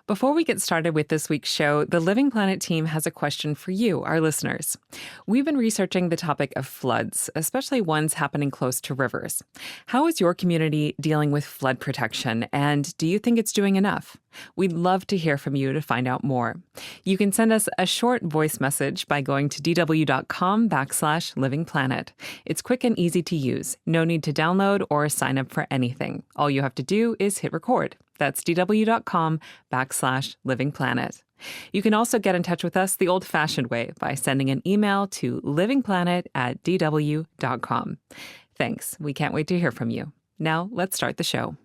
Before we get started with this week's show, the Living Planet team has a question for you, our listeners. We've been researching the topic of floods, especially ones happening close to rivers. How is your community dealing with flood protection, and do you think it's doing enough? We'd love to hear from you to find out more. You can send us a short voice message by going to dw.com/livingplanet. It's quick and easy to use. No need to download or sign up for anything. All you have to do is hit record. That's dw.com/livingplanet. You can also get in touch with us the old-fashioned way by sending an email to livingplanet@dw.com. Thanks. We can't wait to hear from you. Now, let's start the show.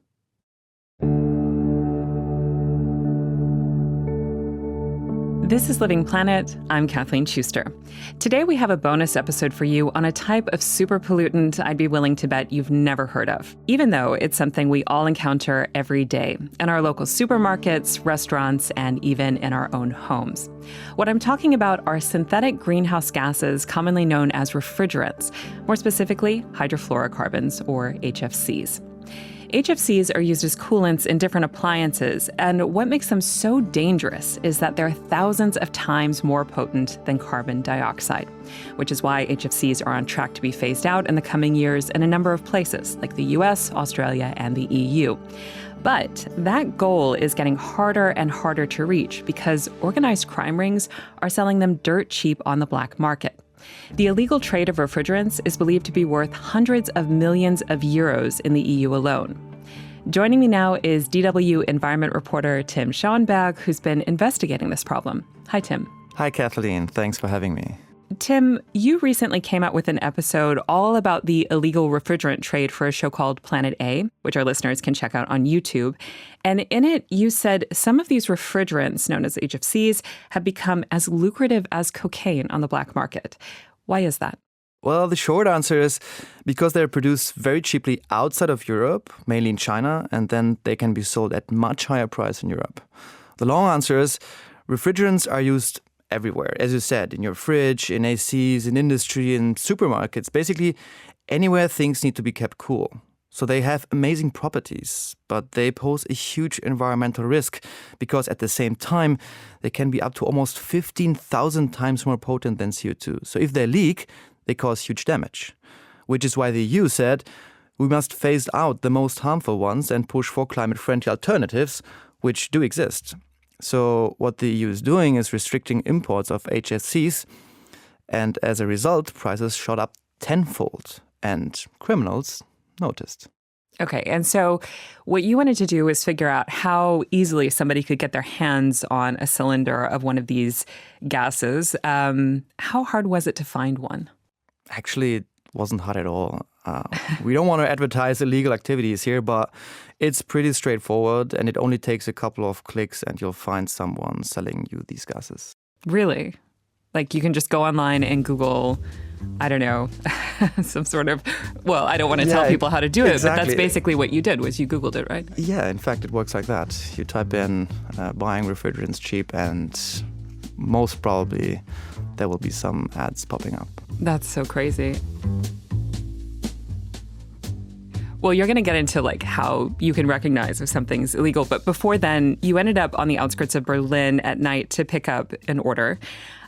This is Living Planet. I'm Kathleen Schuster. Today we have a bonus episode for you on a type of super pollutant I'd be willing to bet you've never heard of, even though it's something we all encounter every day in our local supermarkets, restaurants, and even in our own homes. What I'm talking about are synthetic greenhouse gases commonly known as refrigerants, more specifically hydrofluorocarbons, or HFCs. HFCs are used as coolants in different appliances, and what makes them so dangerous is that they're thousands of times more potent than carbon dioxide, which is why HFCs are on track to be phased out in the coming years in a number of places, like the US, Australia, and the EU. But that goal is getting harder and harder to reach because organized crime rings are selling them dirt cheap on the black market. The illegal trade of refrigerants is believed to be worth hundreds of millions of euros in the EU alone. Joining me now is DW environment reporter Tim Schauenberg, who's been investigating this problem. Hi, Tim. Hi, Kathleen. Thanks for having me. Tim, you recently came out with an episode all about the illegal refrigerant trade for a show called Planet A, which our listeners can check out on YouTube. And in it, you said some of these refrigerants, known as HFCs, have become as lucrative as cocaine on the black market. Why is that? Well, the short answer is because they're produced very cheaply outside of Europe, mainly in China, and then they can be sold at much higher price in Europe. The long answer is refrigerants are used everywhere, as you said, in your fridge, in ACs, in industry, in supermarkets, basically anywhere things need to be kept cool. So they have amazing properties, but they pose a huge environmental risk because at the same time, they can be up to almost 15,000 times more potent than CO2. So if they leak, they cause huge damage, which is why the EU said we must phase out the most harmful ones and push for climate-friendly alternatives, which do exist. So what the EU is doing is restricting imports of HFCs, and as a result, prices shot up tenfold, and criminals noticed. Okay, and so what you wanted to do is figure out how easily somebody could get their hands on a cylinder of one of these gases. How hard was it to find one? Actually, it wasn't hard at all. We don't want to advertise illegal activities here, but it's pretty straightforward and it only takes a couple of clicks and you'll find someone selling you these gases. Really? Like you can just go online and Google, I don't know, some sort of, well, I don't want to tell people how to do it, exactly. But that's basically what you did, was you Googled it, right? Yeah, in fact, it works like that. You type in buying refrigerants cheap and most probably there will be some ads popping up. That's so crazy. Well, you're going to get into like how you can recognize if something's illegal. But before then, you ended up on the outskirts of Berlin at night to pick up an order.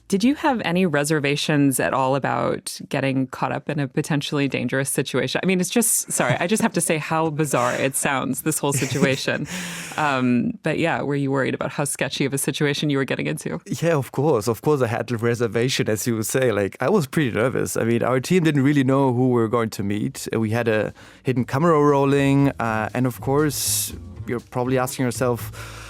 Did you have any reservations at all about getting caught up in a potentially dangerous situation? I mean, it's just, sorry, I just have to say how bizarre it sounds, this whole situation. But yeah, were you worried about how sketchy of a situation you were getting into? Yeah, of course. Of course, I had the reservation, as you would say. Like, I was pretty nervous. I mean, our team didn't really know who we were going to meet. We had a hidden camera rolling. And of course, you're probably asking yourself,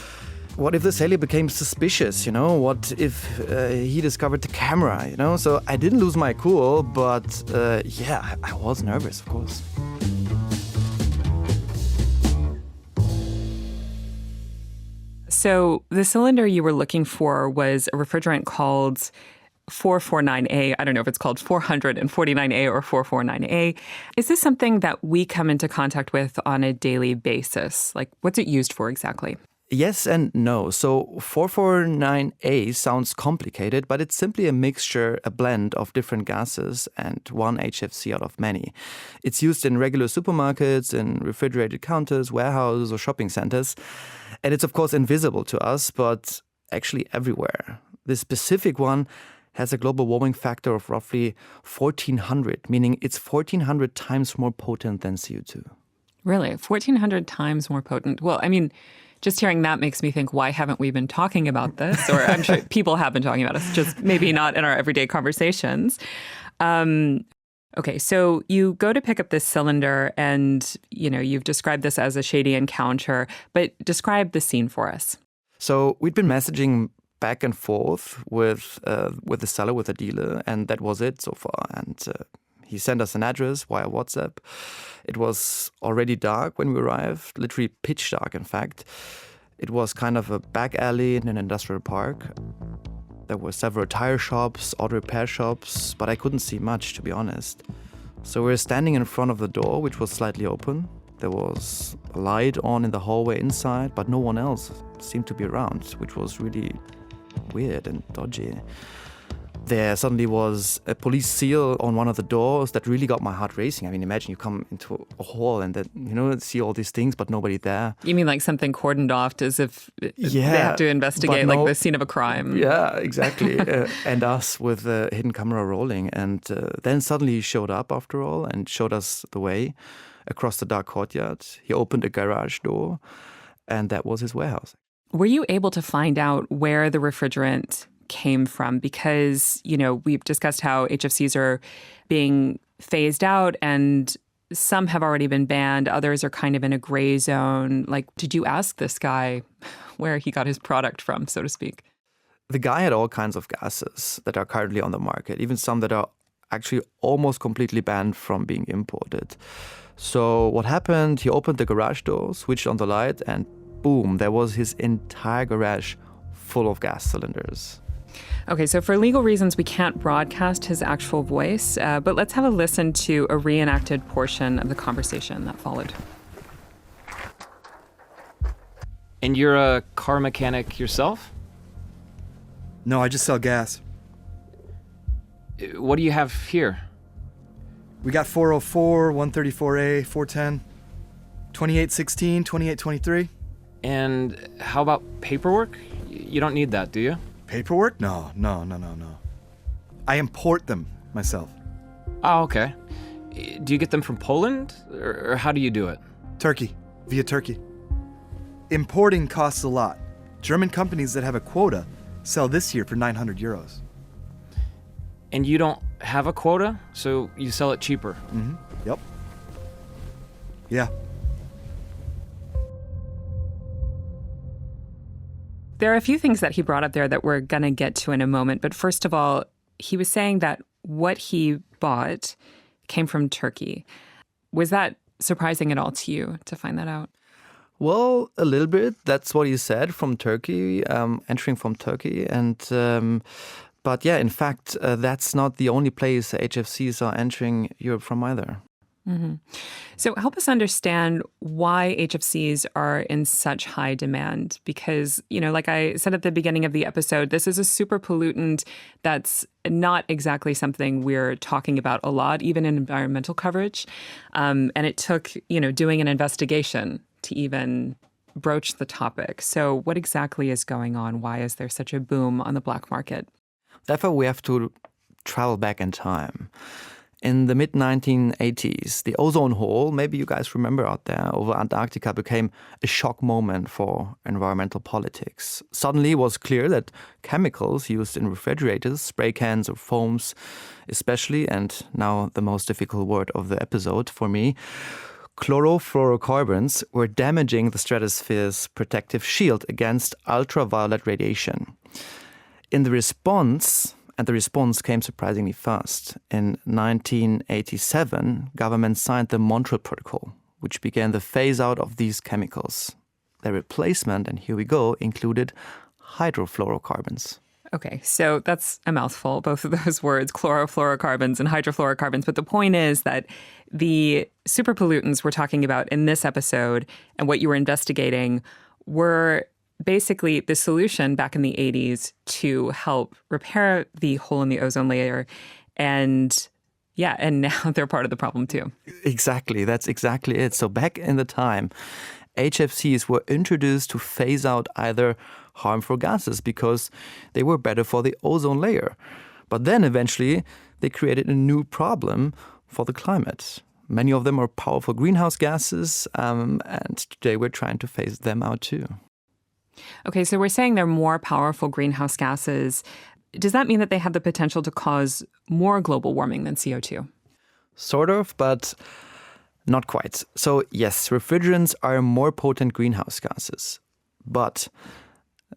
what if the sailor became suspicious, you know? What if he discovered the camera, you know? So I didn't lose my cool, but yeah, I was nervous, of course. So the cylinder you were looking for was a refrigerant called 449A. I don't know if it's called 449A or 449A. Is this something that we come into contact with on a daily basis? Like, what's it used for exactly? Yes and no. So 449A sounds complicated, but it's simply a mixture, a blend of different gases and one HFC out of many. It's used in regular supermarkets, in refrigerated counters, warehouses or shopping centers. And it's, of course, invisible to us, but actually everywhere. This specific one has a global warming factor of roughly 1,400, meaning it's 1,400 times more potent than CO2. Really? 1,400 times more potent? Well, I mean, just hearing that makes me think, why haven't we been talking about this? Or I'm sure people have been talking about it, just maybe not in our everyday conversations. Okay, so you go to pick up this cylinder and, you've described this as a shady encounter, but describe the scene for us. So we'd been messaging back and forth with the seller, with the dealer, and that was it so far. And he sent us an address via WhatsApp. It was already dark when we arrived, literally pitch dark, in fact. It was kind of a back alley in an industrial park. There were several tire shops, auto repair shops, but I couldn't see much, to be honest. So we were standing in front of the door, which was slightly open. There was a light on in the hallway inside, but no one else seemed to be around, which was really weird and dodgy. There suddenly was a police seal on one of the doors that really got my heart racing. I mean, imagine you come into a hall and then, see all these things, but nobody there. You mean like something cordoned off as if they have to investigate like the scene of a crime? Yeah, exactly. And us with the hidden camera rolling. And then suddenly he showed up after all and showed us the way across the dark courtyard. He opened a garage door and that was his warehouse. Were you able to find out where the refrigerant came from? Because, we've discussed how HFCs are being phased out and some have already been banned. Others are kind of in a gray zone. Like, did you ask this guy where he got his product from, so to speak? The guy had all kinds of gases that are currently on the market, even some that are actually almost completely banned from being imported. So what happened, he opened the garage door, switched on the light, and boom, there was his entire garage full of gas cylinders. Okay, so for legal reasons, we can't broadcast his actual voice, but let's have a listen to a reenacted portion of the conversation that followed. And you're a car mechanic yourself? No, I just sell gas. What do you have here? We got 404, 134A, 410, 2816, 2823. And how about paperwork? You don't need that, do you? Paperwork? No. I import them myself. Oh, okay. Do you get them from Poland? Or how do you do it? Turkey, via Turkey. Importing costs a lot. German companies that have a quota sell this year for 900 euros. And you don't have a quota, so you sell it cheaper? Mm-hmm. Yep. Yeah. There are a few things that he brought up there that we're going to get to in a moment. But first of all, he was saying that what he bought came from Turkey. Was that surprising at all to you to find that out? Well, a little bit. That's what he said, from Turkey, entering from Turkey. But yeah, in fact, that's not the only place HFCs are entering Europe from either. Mm-hmm. So help us understand why HFCs are in such high demand. Because, like I said at the beginning of the episode, this is a super pollutant that's not exactly something we're talking about a lot, even in environmental coverage. And it took, doing an investigation to even broach the topic. So what exactly is going on? Why is there such a boom on the black market? Therefore, we have to travel back in time. In the mid-1980s, the ozone hole, maybe you guys remember out there, over Antarctica became a shock moment for environmental politics. Suddenly it was clear that chemicals used in refrigerators, spray cans or foams especially, and now the most difficult word of the episode for me, chlorofluorocarbons, were damaging the stratosphere's protective shield against ultraviolet radiation. In the response, and the response came surprisingly fast. In 1987, governments signed the Montreal Protocol, which began the phase-out of these chemicals. Their replacement, and here we go, included hydrofluorocarbons. Okay, so that's a mouthful, both of those words, chlorofluorocarbons and hydrofluorocarbons. But the point is that the super pollutants we're talking about in this episode and what you were investigating were basically the solution back in the 80s to help repair the hole in the ozone layer. And now they're part of the problem too. Exactly. That's exactly it. So back in the time, HFCs were introduced to phase out either harmful gases because they were better for the ozone layer. But then eventually they created a new problem for the climate. Many of them are powerful greenhouse gases, and today we're trying to phase them out too. Okay, so we're saying they're more powerful greenhouse gases. Does that mean that they have the potential to cause more global warming than CO2? Sort of, but not quite. So yes, refrigerants are more potent greenhouse gases, but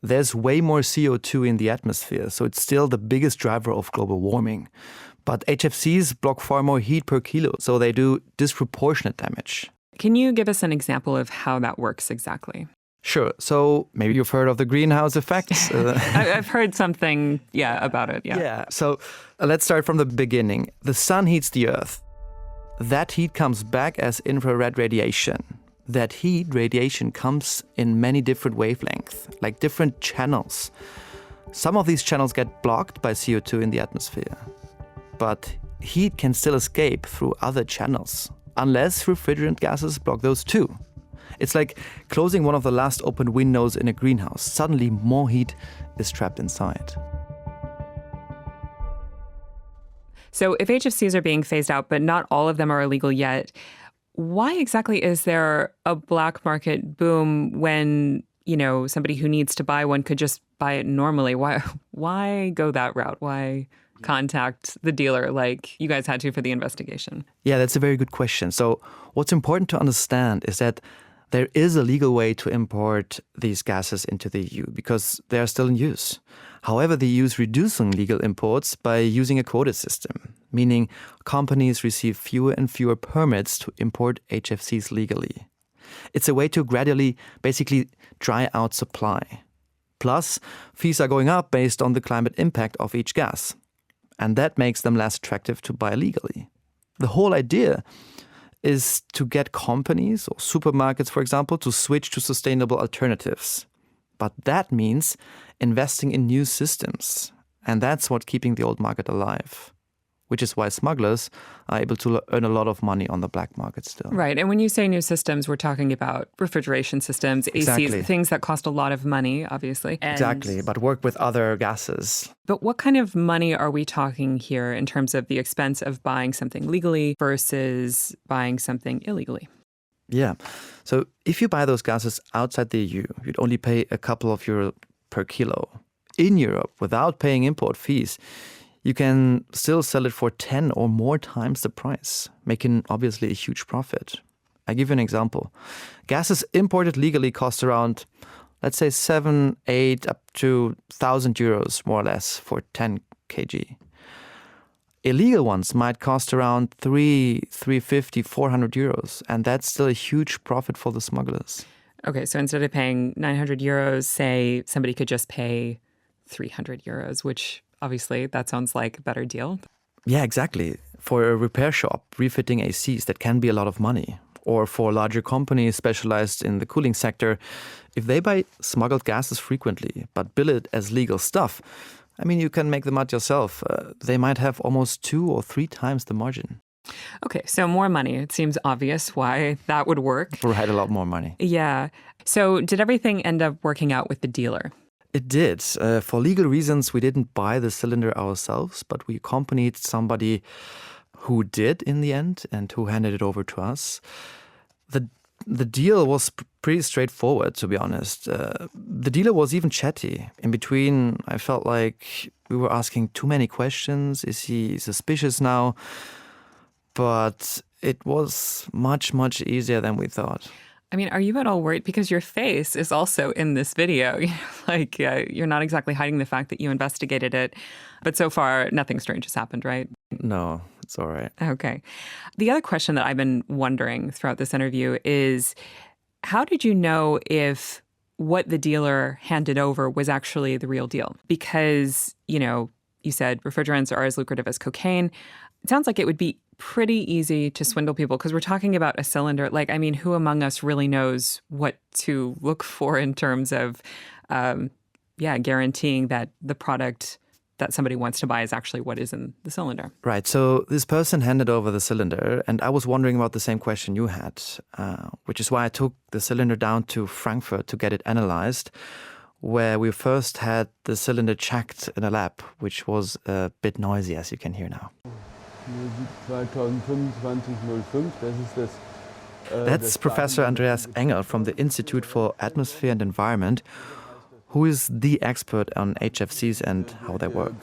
there's way more CO2 in the atmosphere, so it's still the biggest driver of global warming. But HFCs block far more heat per kilo, so they do disproportionate damage. Can you give us an example of how that works exactly? Sure. So maybe you've heard of the greenhouse effect. I've heard something, about it. Yeah. So let's start from the beginning. The sun heats the earth. That heat comes back as infrared radiation. That heat radiation comes in many different wavelengths, like different channels. Some of these channels get blocked by CO2 in the atmosphere. But heat can still escape through other channels, unless refrigerant gases block those too. It's like closing one of the last open windows in a greenhouse. Suddenly more heat is trapped inside. So if HFCs are being phased out, but not all of them are illegal yet, why exactly is there a black market boom when, somebody who needs to buy one could just buy it normally? Why go that route? Why contact the dealer like you guys had to for the investigation? Yeah, that's a very good question. So what's important to understand is that there is a legal way to import these gases into the EU because they are still in use. However, the EU is reducing legal imports by using a quota system, meaning companies receive fewer and fewer permits to import HFCs legally. It's a way to gradually, basically, dry out supply. Plus, fees are going up based on the climate impact of each gas. And that makes them less attractive to buy legally. The whole idea is to get companies or supermarkets, for example, to switch to sustainable alternatives. But that means investing in new systems. And that's what's keeping the old market alive, which is why smugglers are able to earn a lot of money on the black market still. Right. And when you say new systems, we're talking about refrigeration systems, Exactly. ACs, things that cost a lot of money, obviously. Exactly, but work with other gases. But what kind of money are we talking here in terms of the expense of buying something legally versus buying something illegally? Yeah. So if you buy those gases outside the EU, you'd only pay a couple of euro per kilo. In Europe, without paying import fees, you can still sell it for 10 or more times the price, making obviously a huge profit. I give you an example. Gases imported legally cost around, let's say 7, 8, up to 1,000 euros, more or less, for 10 kg. Illegal ones might cost around 350, 400 euros, and that's still a huge profit for the smugglers. Okay, so instead of paying 900 euros, say somebody could just pay 300 euros, which obviously that sounds like a better deal. Yeah, exactly. For a repair shop, refitting ACs, that can be a lot of money. Or for larger companies specialized in the cooling sector, if they buy smuggled gases frequently, but bill it as legal stuff, you can make the mud yourself. They might have almost 2 or 3 times the margin. Okay, so more money. It seems obvious why that would work. Right, a lot more money. Yeah. So did everything end up working out with the dealer? It did. For legal reasons, we didn't buy the cylinder ourselves, but we accompanied somebody who did in the end and who handed it over to us. The deal was pretty straightforward, to be honest. The dealer was even chatty. In between, I felt like we were asking too many questions. Is he suspicious now? But it was much, much easier than we thought. Are you at all worried? Because your face is also in this video. You're not exactly hiding the fact that you investigated it. But so far, nothing strange has happened, right? No, it's all right. Okay. The other question that I've been wondering throughout this interview is, how did you know if what the dealer handed over was actually the real deal? Because, you said refrigerants are as lucrative as cocaine. It sounds like it would be pretty easy to swindle people because we're talking about a cylinder. Who among us really knows what to look for in terms of, guaranteeing that the product that somebody wants to buy is actually what is in the cylinder. Right. So this person handed over the cylinder, and I was wondering about the same question you had, which is why I took the cylinder down to Frankfurt to get it analyzed, where we first had the cylinder checked in a lab, which was a bit noisy, as you can hear now. That's Professor Andreas Engel from the Institute for Atmosphere and Environment, who is the expert on HFCs and how they work.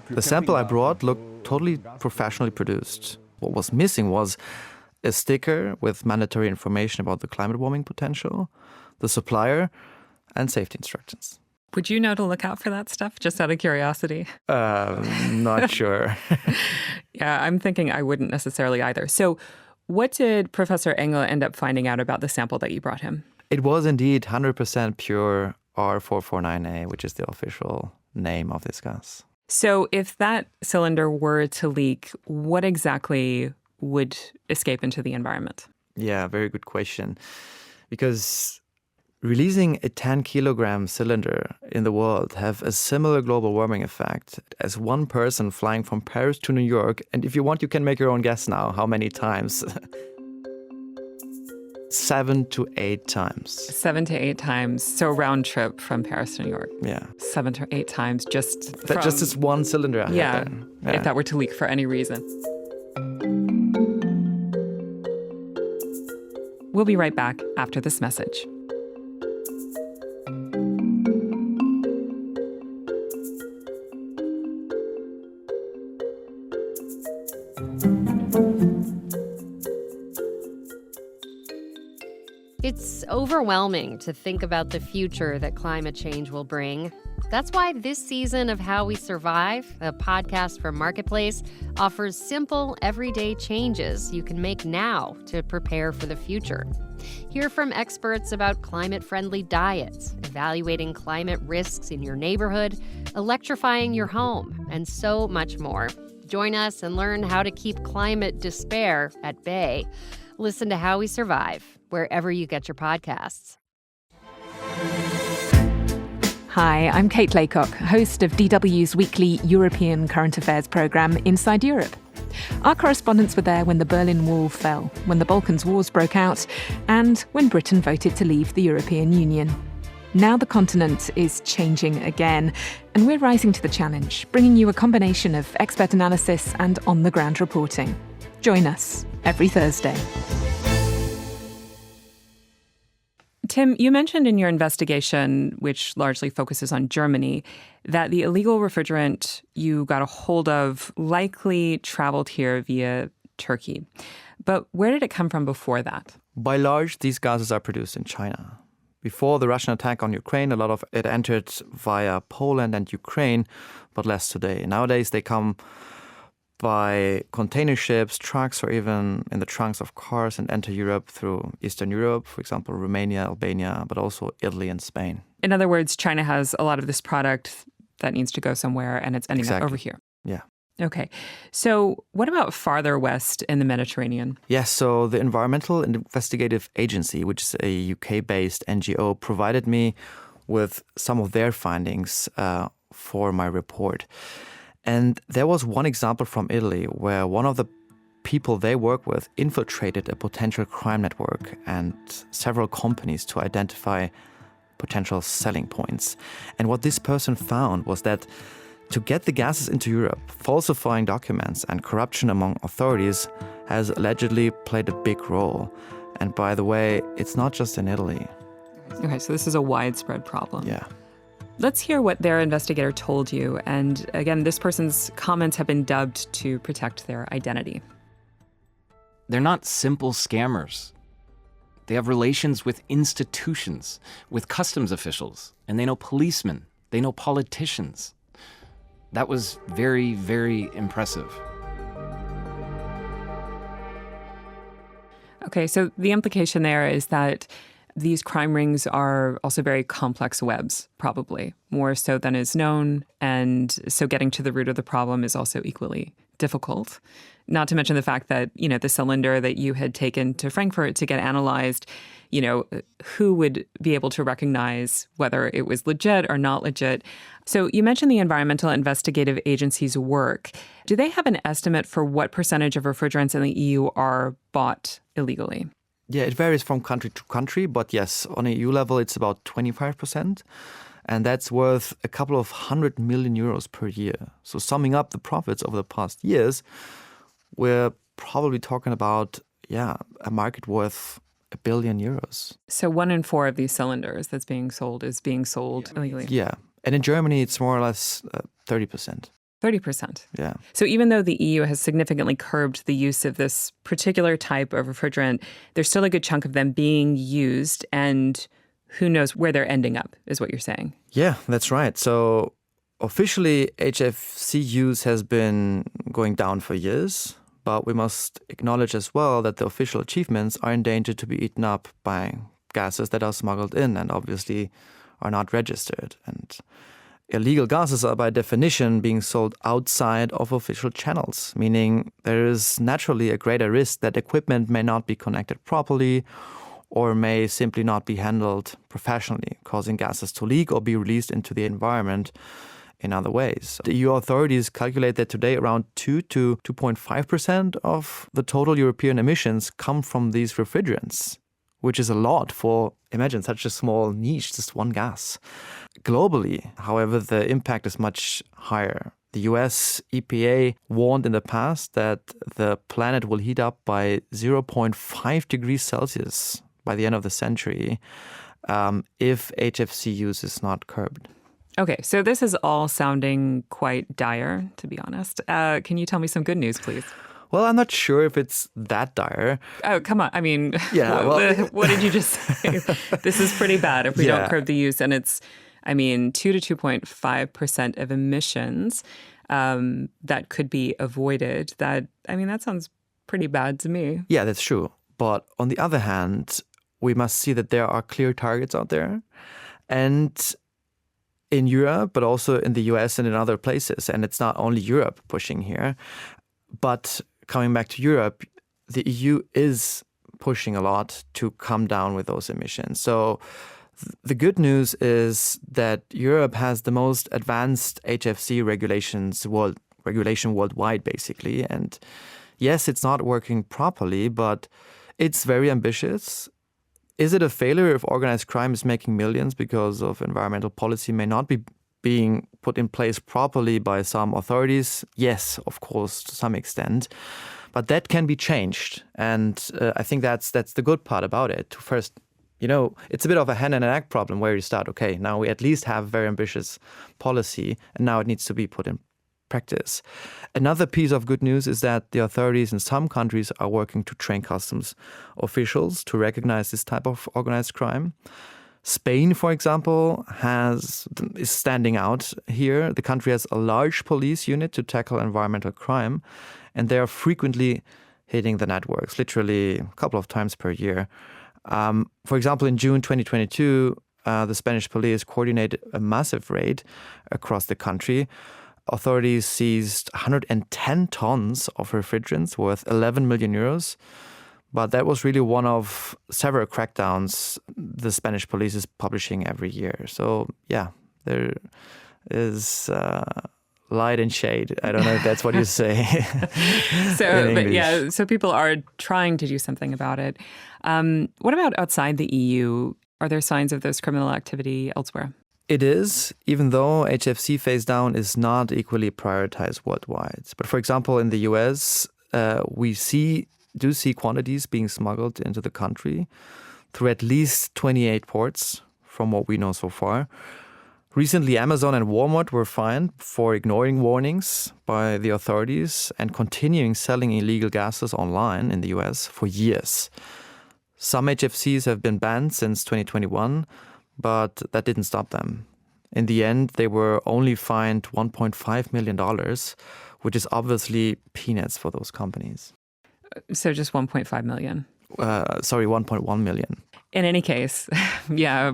The sample I brought looked totally professionally produced. What was missing was a sticker with mandatory information about the climate warming potential, the supplier, and safety instructions. Would you know to look out for that stuff, just out of curiosity? Not sure. Yeah, I'm thinking I wouldn't necessarily either. So what did Professor Engel end up finding out about the sample that you brought him? It was indeed 100% pure R449A, which is the official name of this gas. So if that cylinder were to leak, what exactly would escape into the environment? Yeah, very good question. Because releasing a 10-kilogram cylinder in the world have a similar global warming effect as one person flying from Paris to New York. And if you want, you can make your own guess now how many times. 7 to 8 times. 7 to 8 times. So round trip from Paris to New York. Yeah. 7 to 8 times just from... Just this one cylinder. Yeah, if that were to leak for any reason. We'll be right back after this message. It's overwhelming to think about the future that climate change will bring. That's why this season of How We Survive, a podcast from Marketplace, offers simple, everyday changes you can make now to prepare for the future. Hear from experts about climate-friendly diets, evaluating climate risks in your neighborhood, electrifying your home, and so much more. Join us and learn how to keep climate despair at bay. Listen to How We Survive wherever you get your podcasts. Hi, I'm Kate Laycock, host of DW's weekly European current affairs programme Inside Europe. Our correspondents were there when the Berlin Wall fell, when the Balkans Wars broke out, and when Britain voted to leave the European Union. Now the continent is changing again, and we're rising to the challenge, bringing you a combination of expert analysis and on-the-ground reporting. Join us every Thursday. Tim, you mentioned in your investigation, which largely focuses on Germany, that the illegal refrigerant you got a hold of likely traveled here via Turkey. But where did it come from before that? By large, these gases are produced in China. Before the Russian attack on Ukraine, a lot of it entered via Poland and Ukraine, but less today. Nowadays, they come by container ships, trucks, or even in the trunks of cars and enter Europe through Eastern Europe, for example, Romania, Albania, but also Italy and Spain. In other words, China has a lot of this product that needs to go somewhere and it's ending up over here. Yeah. Okay. So what about farther west in the Mediterranean? Yes, so the Environmental Investigative Agency, which is a UK-based NGO, provided me with some of their findings for my report. And there was one example from Italy where one of the people they work with infiltrated a potential crime network and several companies to identify potential selling points. And what this person found was that to get the gases into Europe, falsifying documents and corruption among authorities has allegedly played a big role. And by the way, it's not just in Italy. Okay, so this is a widespread problem. Yeah. Let's hear what their investigator told you. And again, this person's comments have been dubbed to protect their identity. They're not simple scammers. They have relations with institutions, with customs officials, and they know policemen, they know politicians. That was very, very impressive. Okay, so the implication there is that these crime rings are also very complex webs, probably, more so than is known. And so getting to the root of the problem is also equally difficult. Not to mention the fact that, the cylinder that you had taken to Frankfurt to get analyzed, who would be able to recognize whether it was legit or not legit. So you mentioned the environmental investigative agency's work. Do they have an estimate for what percentage of refrigerants in the EU are bought illegally? Yeah, it varies from country to country, but yes, on an EU level, it's about 25%. And that's worth a couple of €100 million per year. So summing up the profits over the past years, we're probably talking about, a market worth €1 billion. So 1 in 4 of these cylinders that's being sold is being sold illegally. Yeah. And in Germany, it's more or less 30%. 30%. Yeah. So even though the EU has significantly curbed the use of this particular type of refrigerant, there's still a good chunk of them being used, and who knows where they're ending up, is what you're saying. Yeah, that's right. So officially, HFC use has been going down for years, but we must acknowledge as well that the official achievements are in danger to be eaten up by gases that are smuggled in and obviously are not registered. And illegal gases are by definition being sold outside of official channels, meaning there is naturally a greater risk that equipment may not be connected properly or may simply not be handled professionally, causing gases to leak or be released into the environment in other ways. The EU authorities calculate that today around 2 to 2.5% of the total European emissions come from these refrigerants, which is a lot for, imagine, such a small niche, just one gas. Globally, however, the impact is much higher. The US EPA warned in the past that the planet will heat up by 0.5 degrees Celsius by the end of the century if HFC use is not curbed. Okay, so this is all sounding quite dire, to be honest. Can you tell me some good news, please? Well, I'm not sure if it's that dire. Oh, come on. I mean, Yeah, what did you just say? This is pretty bad if we don't curb the use. And it's, 2 to 2.5% of emissions that could be avoided. That sounds pretty bad to me. Yeah, that's true. But on the other hand, we must see that there are clear targets out there. And in Europe, but also in the US and in other places. And it's not only Europe pushing here. But coming back to Europe, the EU is pushing a lot to come down with those emissions. So the good news is that Europe has the most advanced HFC regulation worldwide, basically. And yes, it's not working properly, but it's very ambitious. Is it a failure if organized crime is making millions because of environmental policy may not be being put in place properly by some authorities? Yes, of course, to some extent. But that can be changed. And I think that's the good part about it. First, it's a bit of a hen and an egg problem where you start, okay, now we at least have very ambitious policy and now it needs to be put in practice. Another piece of good news is that the authorities in some countries are working to train customs officials to recognize this type of organized crime. Spain, for example, is standing out here. The country has a large police unit to tackle environmental crime, and they are frequently hitting the networks, literally a couple of times per year. For example, in June 2022, the Spanish police coordinated a massive raid across the country. Authorities seized 110 tons of refrigerants worth €11 million. But that was really one of several crackdowns the Spanish police is publishing every year. So, yeah, there is light and shade. I don't know if that's what you say. So people are trying to do something about it. What about outside the EU? Are there signs of this criminal activity elsewhere? It is, even though HFC phase down is not equally prioritized worldwide. But for example, in the US, we do see quantities being smuggled into the country through at least 28 ports, from what we know so far. Recently, Amazon and Walmart were fined for ignoring warnings by the authorities and continuing selling illegal gases online in the US for years. Some HFCs have been banned since 2021, but that didn't stop them. In the end, they were only fined $1.5 million, which is obviously peanuts for those companies. So just 1.5 million. 1.1 million. In any case,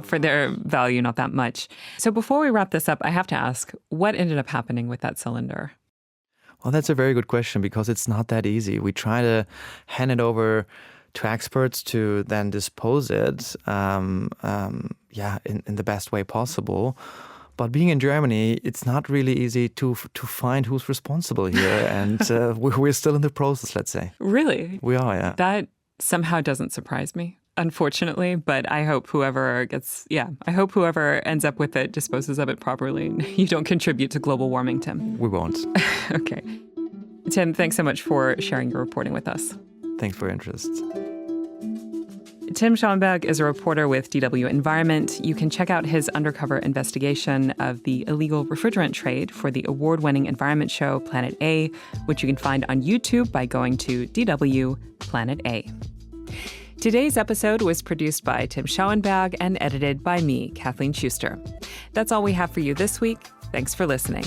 for their value, not that much. So before we wrap this up, I have to ask, what ended up happening with that cylinder? Well, that's a very good question because it's not that easy. We try to hand it over to experts to then dispose it, in the best way possible. But being in Germany, it's not really easy to find who's responsible here, and we're still in the process, let's say. Really? We are, yeah. That somehow doesn't surprise me, unfortunately, but I hope whoever ends up with it disposes of it properly. You don't contribute to global warming, Tim. We won't. Okay. Tim, thanks so much for sharing your reporting with us. Thanks for your interest. Tim Schauenberg is a reporter with DW Environment. You can check out his undercover investigation of the illegal refrigerant trade for the award-winning environment show Planet A, which you can find on YouTube by going to DW Planet A. Today's episode was produced by Tim Schauenberg and edited by me, Kathleen Schuster. That's all we have for you this week. Thanks for listening.